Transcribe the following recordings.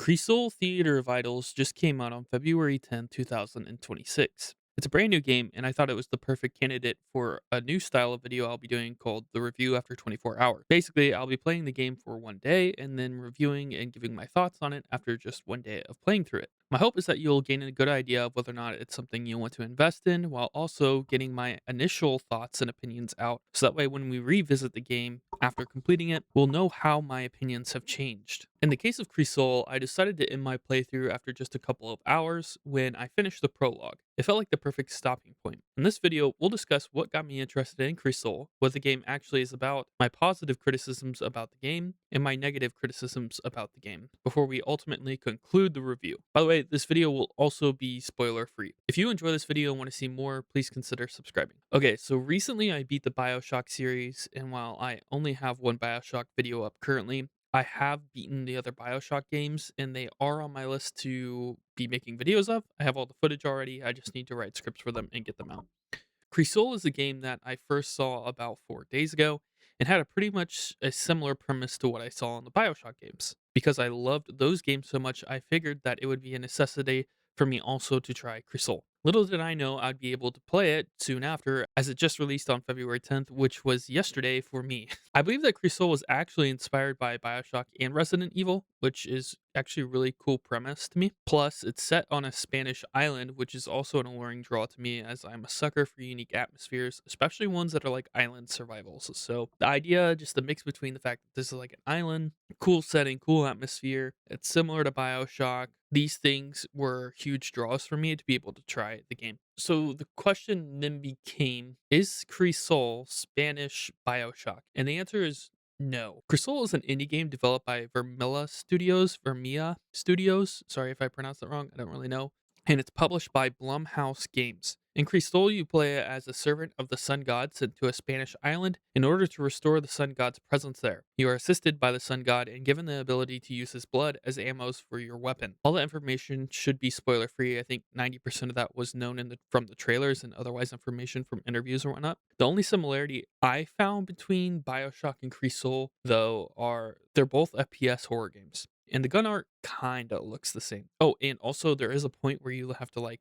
Crisol Theater Vitals just came out on February 10th, 2026. It's a brand new game, and I thought it was the perfect candidate for a new style of video I'll be doing called the review after 24 hours. Basically, I'll be playing the game for one day and then reviewing and giving my thoughts on it after just one day of playing through it. My hope is that you'll gain a good idea of whether or not it's something you want to invest in, while also getting my initial thoughts and opinions out. So that way, when we revisit the game after completing it, we'll know how my opinions have changed. In the case of Crisol, I decided to end my playthrough after just a couple of hours when I finished the prologue. It felt like the perfect stopping point. In this video, we'll discuss what got me interested in Crisol, what the game actually is about, my positive criticisms about the game, and my negative criticisms about the game, before we ultimately conclude the review. By the way, this video will also be spoiler free. If you enjoy this video and want to see more, please consider subscribing. Okay, so recently I beat the BioShock series, and while I only have one BioShock video up currently, I have beaten the other BioShock games, and they are on my list to be making videos of. I have all the footage already. I just need to write scripts for them and get them out. Crisol is a game that I first saw about 4 days ago and had a pretty much a similar premise to what I saw in the BioShock games. Because I loved those games so much, I figured that it would be a necessity for me also to try Crisol. Little did I know I'd be able to play it soon after, as it just released on February 10th, which was yesterday for me. I believe that Crisol was actually inspired by BioShock and Resident Evil, which is actually a really cool premise to me. Plus, it's set on a Spanish island, which is also an alluring draw to me, as I'm a sucker for unique atmospheres, especially ones that are like island survivals. So the idea, just the mix between the fact that this is like an island, cool setting, cool atmosphere, it's similar to BioShock. These things were huge draws for me to be able to try the game. So the question then became, is Crisol Spanish BioShock? And the answer is no. Crisol is an indie game developed by Vermila Studios. Sorry if I pronounced that wrong. I don't really know. And it's published by Blumhouse Games. In Crisol, you play as a servant of the sun god sent to a Spanish island in order to restore the sun god's presence there. You are assisted by the sun god and given the ability to use his blood as ammos for your weapon. All the information should be spoiler free. I think 90% of that was known from the trailers and otherwise information from interviews or whatnot. The only similarity I found between BioShock and Crisol, though, are they're both FPS horror games. And the gun art kinda looks the same. Oh, and also there is a point where you have to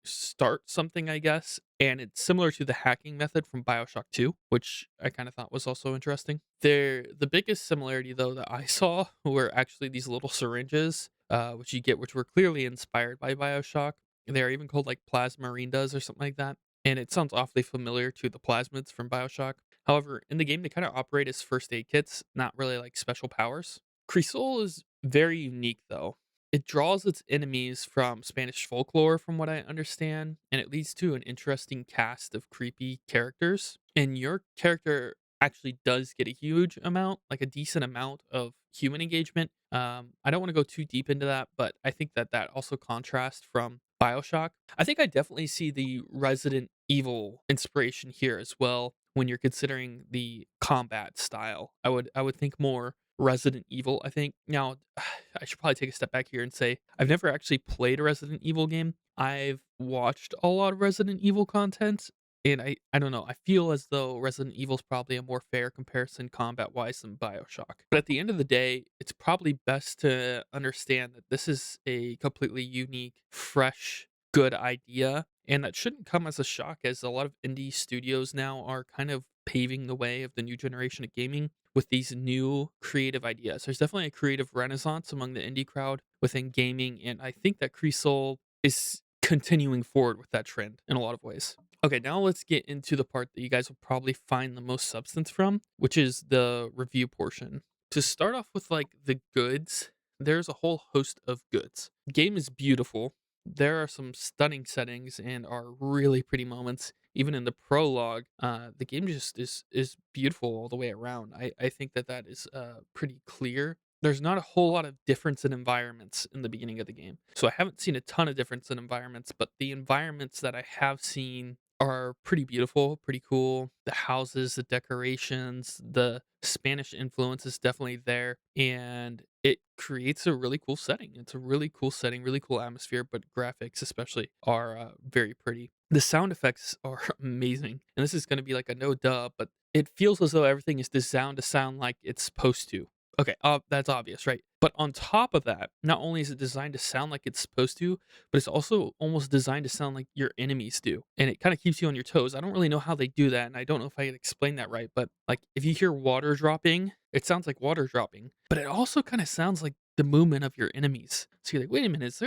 start something, I guess, and it's similar to the hacking method from BioShock 2, which I kind of thought was also interesting. The biggest similarity though that I saw were actually these little syringes, which you get, which were clearly inspired by BioShock. They're even called like plasmarindas or something like that. And it sounds awfully familiar to the plasmids from BioShock. However, in the game, they kind of operate as first aid kits, not really like special powers. Crisol is very unique, though. It draws its enemies from Spanish folklore, from what I understand, and it leads to an interesting cast of creepy characters. And your character actually does get a huge amount, like a decent amount of human engagement. I don't want to go too deep into that, but I think that that also contrasts from Bioshock. I think I definitely see the Resident Evil inspiration here as well when you're considering the combat style. I would think more Resident Evil, I think. Now, I should probably take a step back here and say I've never actually played a Resident Evil game. I've watched a lot of Resident Evil content, and I don't know. I feel as though Resident Evil is probably a more fair comparison combat wise than BioShock. But at the end of the day, it's probably best to understand that this is a completely unique, fresh, good idea. And that shouldn't come as a shock, as a lot of indie studios now are kind of paving the way of the new generation of gaming with these new creative ideas. There's definitely a creative renaissance among the indie crowd within gaming, and I think that Crisol is continuing forward with that trend in a lot of ways. Okay, now let's get into the part that you guys will probably find the most substance from, which is the review portion. To start off with like the goods, there's a whole host of goods. Game is beautiful. There are some stunning settings and are really pretty moments. Even in the prologue, the game just is beautiful all the way around. I think that that is pretty clear. There's not a whole lot of difference in environments in the beginning of the game. So I haven't seen a ton of difference in environments, but the environments that I have seen are pretty beautiful, pretty cool. The houses, the decorations, the Spanish influence is definitely there, and it creates a really cool setting. It's a really cool setting, really cool atmosphere, but graphics especially are very pretty. The sound effects are amazing, and this is going to be like a no duh, but it feels as though everything is designed to sound like it's supposed to. Okay, that's obvious, right? But on top of that, not only is it designed to sound like it's supposed to, but it's also almost designed to sound like your enemies do, and it kinda keeps you on your toes. I don't really know how they do that, and I don't know if I can explain that right, but, like, if you hear water dropping, it sounds like water dropping, but it also kinda sounds like the movement of your enemies. So you're like, "Wait a minute, is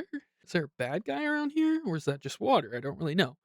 there a bad guy around here, or is that just water? I don't really know."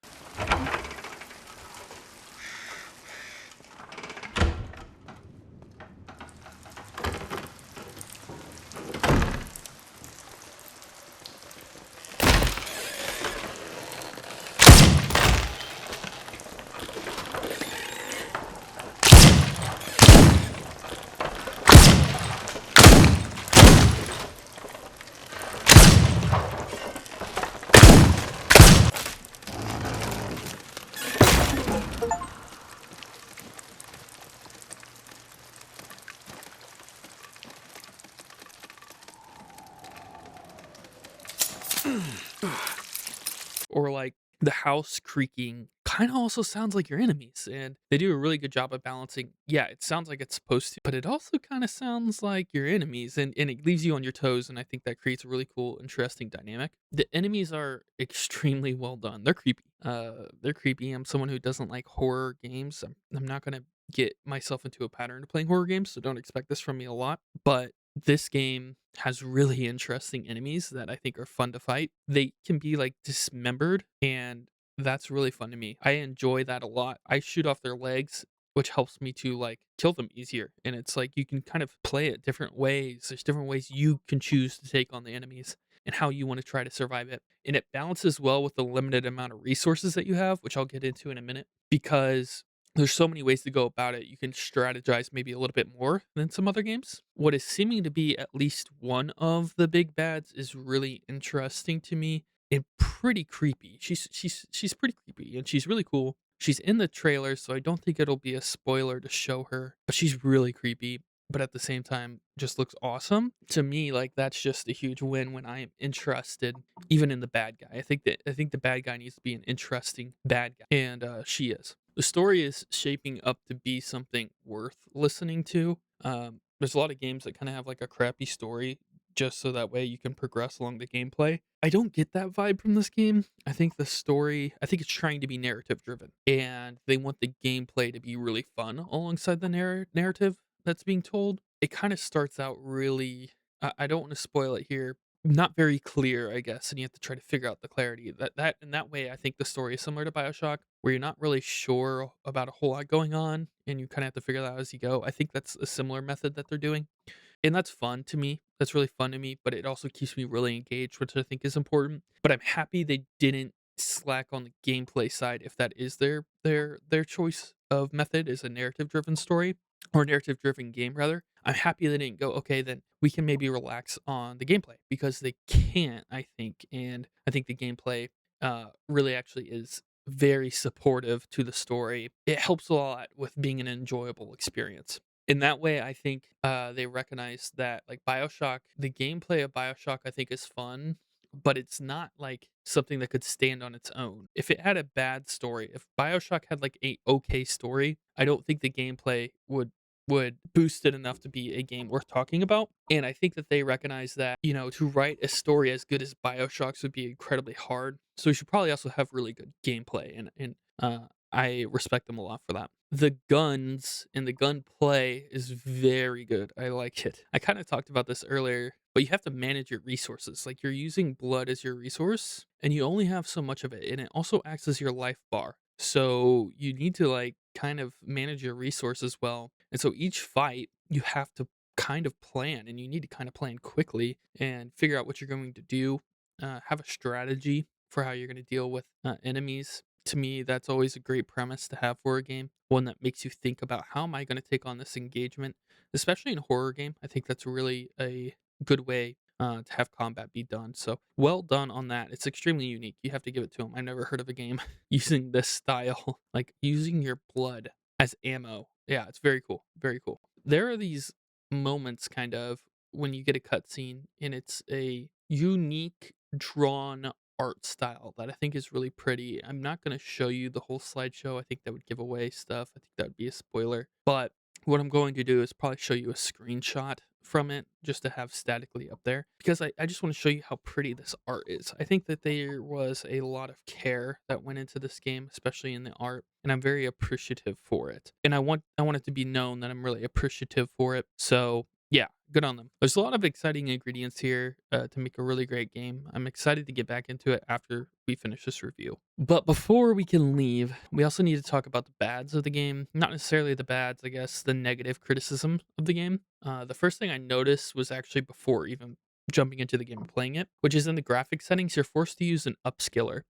Or like the house creaking kind of also sounds like your enemies, and they do a really good job of balancing. Yeah, it sounds like it's supposed to, but it also kind of sounds like your enemies, and it leaves you on your toes, and I think that creates a really cool, interesting dynamic. The enemies are extremely well done. They're creepy. I'm someone who doesn't like horror games. I'm not gonna get myself into a pattern of playing horror games, so don't expect this from me a lot. But this game has really interesting enemies that I think are fun to fight. They can be like dismembered, and that's really fun to me. I enjoy that a lot. I shoot off their legs, which helps me to like kill them easier. And it's like you can kind of play it different ways. There's different ways you can choose to take on the enemies and how you want to try to survive it. And it balances well with the limited amount of resources that you have, which I'll get into in a minute, because there's so many ways to go about it. You can strategize maybe a little bit more than some other games. What is seeming to be at least one of the big bads is really interesting to me and pretty creepy. She's pretty creepy and she's really cool. She's in the trailer, so I don't think it'll be a spoiler to show her, but she's really creepy, but at the same time just looks awesome. To me, like that's just a huge win when I am interested even in the bad guy. I think the bad guy needs to be an interesting bad guy, and she is. The story is shaping up to be something worth listening to. There's a lot of games that kind of have like a crappy story just so that way you can progress along the gameplay. I don't get that vibe from this game. I think it's trying to be narrative driven, and they want the gameplay to be really fun alongside the narrative that's being told. It kind of starts out really, I don't want to spoil it here, not very clear, I guess, and you have to try to figure out the clarity. That in that way, I think the story is similar to BioShock, where you're not really sure about a whole lot going on, and you kind of have to figure that out as you go. I think that's a similar method that they're doing, and that's fun to me. That's really fun to me, but it also keeps me really engaged, which I think is important. But I'm happy they didn't slack on the gameplay side if that is their choice of method is a narrative driven story or narrative driven game rather. I'm happy they didn't go, okay, then we can maybe relax on the gameplay because they can't, I think. And I think the gameplay really actually is very supportive to the story. It helps a lot with being an enjoyable experience. In that way, I think they recognize that like BioShock, the gameplay of BioShock, I think is fun, but it's not like something that could stand on its own. If it had a bad story, if BioShock had like a okay story, I don't think the gameplay would boost it enough to be a game worth talking about. And I think that they recognize that, to write a story as good as BioShock's would be incredibly hard. So you should probably also have really good gameplay and I respect them a lot for that. The guns and the gunplay is very good. I like it. I kind of talked about this earlier, but you have to manage your resources. Like you're using blood as your resource, and you only have so much of it, and it also acts as your life bar. So you need to like kind of manage your resources well. And so each fight you have to kind of plan, and you need to kind of plan quickly and figure out what you're going to do. Have a strategy for how you're going to deal with enemies. To me, that's always a great premise to have for a game. One that makes you think about how am I going to take on this engagement, especially in a horror game. I think that's really a good way to have combat be done. So well done on that. It's extremely unique. You have to give it to them. I've never heard of a game using this style, like using your blood as ammo. Yeah, it's very cool. Very cool. There are these moments kind of when you get a cutscene and it's a unique drawn art style that I think is really pretty. I'm not going to show you the whole slideshow. I think that would give away stuff. I think that would be a spoiler. But what I'm going to do is probably show you a screenshot from it just to have statically up there because I just want to show you how pretty this art is. I think that there was a lot of care that went into this game, especially in the art, and I'm very appreciative for it. And I want it to be known that I'm really appreciative for it. So yeah, good on them. There's a lot of exciting ingredients here to make a really great game. I'm excited to get back into it after we finish this review. But before we can leave, we also need to talk about the bads of the game. Not necessarily the bads, I guess, the negative criticism of the game. The first thing I noticed was actually before even jumping into the game and playing it, which is in the graphic settings, you're forced to use an upscaler,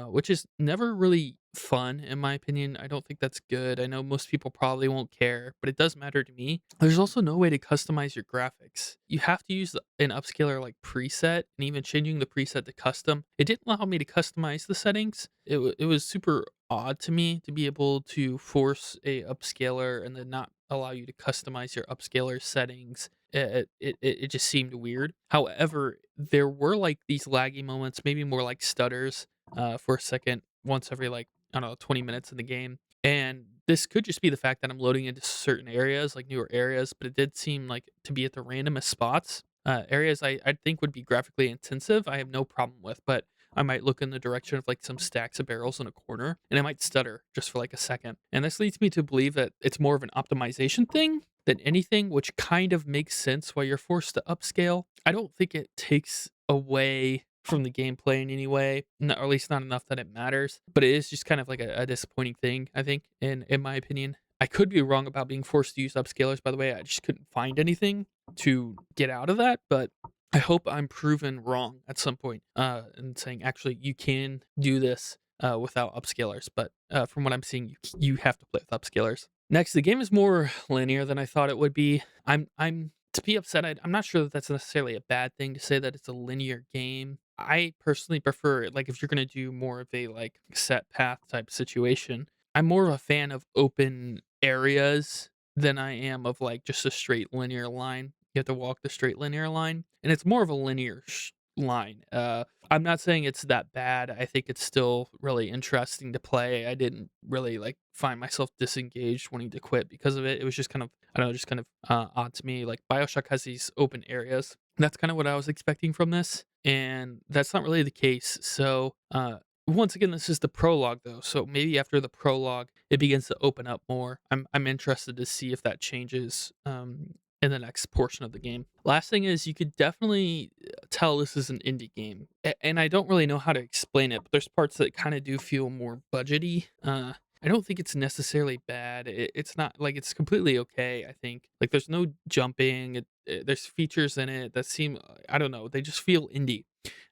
which is never really fun in my opinion. I don't think that's good. I know most people probably won't care, but it does matter to me. There's also no way to customize your graphics. You have to use an upscaler like preset, and even changing the preset to custom. It didn't allow me to customize the settings. It was super odd to me to be able to force a upscaler and then not allow you to customize your upscaler settings. It just seemed weird. However, there were like these laggy moments, maybe more like stutters, for a second, once every like I don't know 20 minutes in the game. And this could just be the fact that I'm loading into certain areas, like newer areas, but it did seem like to be at the randomest spots. Areas I think would be graphically intensive, I have no problem with, but I might look in the direction of like some stacks of barrels in a corner and I might stutter just for like a second. And this leads me to believe that it's more of an optimization thing than anything, which kind of makes sense why you're forced to upscale. I don't think it takes away from the gameplay in any way, or at least not enough that it matters. But it is just kind of like a disappointing thing, I think, in my opinion. I could be wrong about being forced to use upscalers, by the way. I just couldn't find anything to get out of that, but I hope I'm proven wrong at some point, and saying actually you can do this without upscalers. But from what I'm seeing, you have to play with upscalers. Next, the game is more linear than I thought it would be. I'm to be upset. I'm not sure that that's necessarily a bad thing to say that it's a linear game. I personally prefer it. Like if you're gonna do more of a like set path type situation, I'm more of a fan of open areas than I am of like just a straight linear line. You have to walk the straight linear line, and it's more of a linear line. I'm not saying it's that bad. I think it's still really interesting to play. I didn't really like find myself disengaged wanting to quit because of it. It was just kind of I don't know, just kind of odd to me. Like BioShock has these open areas. That's kind of what I was expecting from this, and that's not really the case. So once again, this is the prologue though, so maybe after the prologue, it begins to open up more. I'm interested to see if that changes in the next portion of the game. Last thing is, you could definitely tell this is an indie game, and I don't really know how to explain it, but there's parts that kind of do feel more budgety. I don't think it's necessarily bad. It's not like it's completely okay. I think like there's no jumping. There's features in it that seem I don't know. They just feel indie.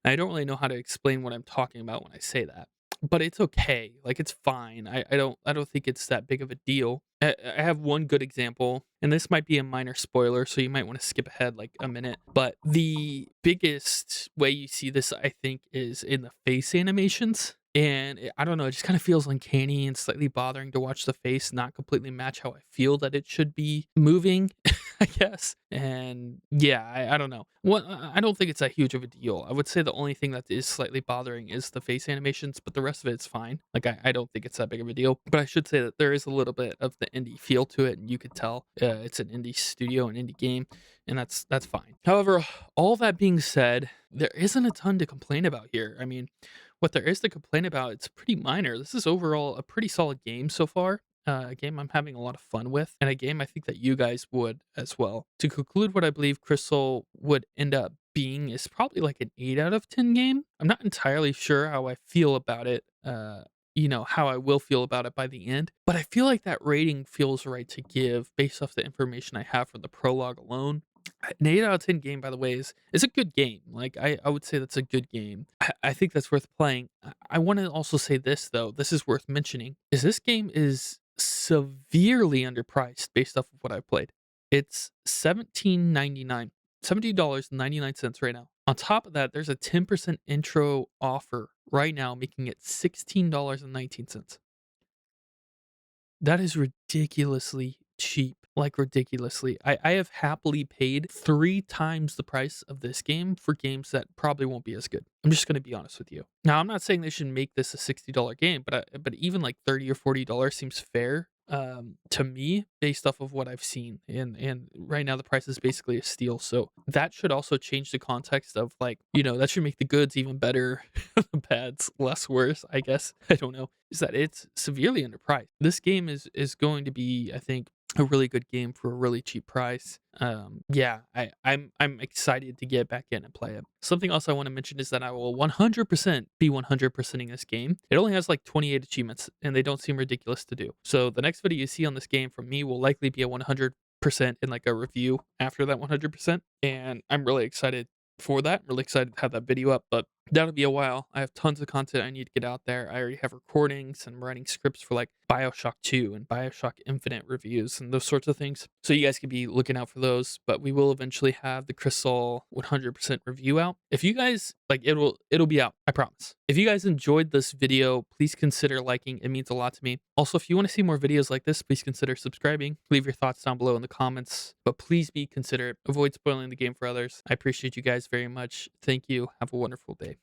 And I don't really know how to explain what I'm talking about when I say that, but it's okay. Like it's fine. I don't think it's that big of a deal. I have one good example, and this might be a minor spoiler, so you might want to skip ahead like a minute. But the biggest way you see this, I think, is in the face animations. And I don't know, it just kind of feels uncanny and slightly bothering to watch the face not completely match how I feel that it should be moving, I guess. And yeah, I don't know. I don't think it's that huge of a deal. I would say the only thing that is slightly bothering is the face animations, but the rest of it's fine. Like I don't think it's that big of a deal. But I should say that there is a little bit of the indie feel to it, and you could tell it's an indie studio, an indie game, and that's fine. However, all that being said, there isn't a ton to complain about here. I mean, what there is to complain about, it's pretty minor. This is overall a pretty solid game so far. A game I'm having a lot of fun with, and a game I think that you guys would as well. To conclude, what I believe Crisol would end up being is probably like an 8 out of 10 game. I'm not entirely sure how I feel about it, how I will feel about it by the end, but I feel like that rating feels right to give based off the information I have from the prologue alone. An 8 out of 10 game, by the way, is a good game. Like, I would say that's a good game. I think that's worth playing. I want to also say this, though. This is worth mentioning. Is this game is severely underpriced based off of what I've played. It's $17.99. $17.99 right now. On top of that, there's a 10% intro offer right now, making it $16.19. That is ridiculously cheap, like ridiculously. I have happily paid 3 times the price of this game for games that probably won't be as good. I'm just gonna be honest with you. Now, I'm not saying they should make this a $60 game, but even like $30 or $40 seems fair to me, based off of what I've seen, and right now the price is basically a steal. So that should also change the context of like, that should make the goods even better, the bads less worse, I guess. I don't know. Is that it's severely underpriced. This game is going to be, I think, a really good game for a really cheap price. Yeah, I'm excited to get back in and play it. Something else I want to mention is that I will 100% be 100%ing this game. It only has like 28 achievements, and they don't seem ridiculous to do. So the next video you see on this game from me will likely be a 100% in like a review after that 100%, and I'm really excited for that. Really excited to have that video up, but that'll be a while. I have tons of content I need to get out there. I already have recordings and writing scripts for like BioShock 2 and BioShock Infinite reviews and those sorts of things. So you guys can be looking out for those, but we will eventually have the Crisol 100% review out. If you guys like, it'll be out, I promise. If you guys enjoyed this video, please consider liking. It means a lot to me. Also, if you want to see more videos like this, please consider subscribing. Leave your thoughts down below in the comments, but please be considerate. Avoid spoiling the game for others. I appreciate you guys very much. Thank you. Have a wonderful day.